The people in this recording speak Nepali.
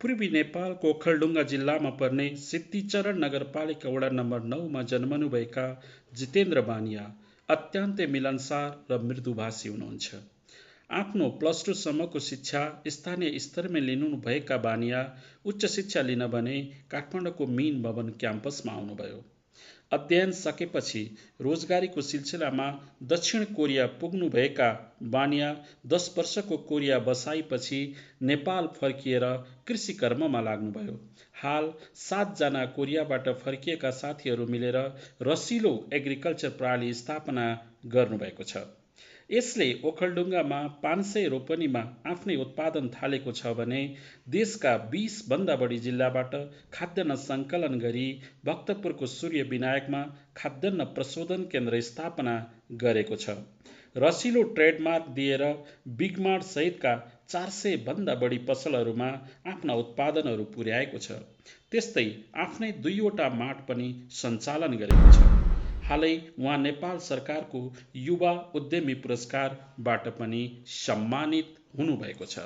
पूर्वी नेपालको ओखलढुङ्गा जिल्लामा पर्ने सिद्धिचरण नगरपालिका वडा नम्बर 9 मा जन्मनुभएका जितेन्द्र बानिया अत्यन्तै मिलनसार र मृदुभाषी हुनुहुन्छ। आफ्नो +2 सम्मको शिक्षा स्थानीय स्तरमै लिनुभएका बानिया उच्च शिक्षा लिन भने काठमाडौँको मिन भवन क्याम्पसमा आउनुभयो। अध्ययन सकेपछि रोजगारीको सिलसिलामा दक्षिण कोरिया पुग्नुभएका बानिया 10 वर्षको कोरिया बसाइपछि नेपाल फर्किएर कृषि कर्ममा लाग्नुभयो। हाल 7 जना कोरियाबाट फर्किएका साथीहरू मिलेर रसिलो एग्रिकल्चर प्रणाली स्थापना गर्नुभएको छ। यसले ओखलढुङ्गामा 500 रोपनीमा आफ्नै उत्पादन थालेको छ भने देशका 20 भन्दा बढी जिल्लाबाट खाद्यान्न सङ्कलन गरी भक्तपुरको सूर्य विनायकमा खाद्यान्न प्रशोधन केन्द्र स्थापना गरेको छ। रसिलो ट्रेडमार्क दिएर बिगमार्ट सहितका 400 भन्दा बढी पसलहरूमा आफ्ना उत्पादनहरू पुर्याएको छ। त्यस्तै आफ्नै 2वटा मार्ट पनि सञ्चालन गरेको छ। हालै उहाँ नेपाल सरकारको युवा उद्यमी पुरस्कारबाट पनि सम्मानित हुनुभएको छ।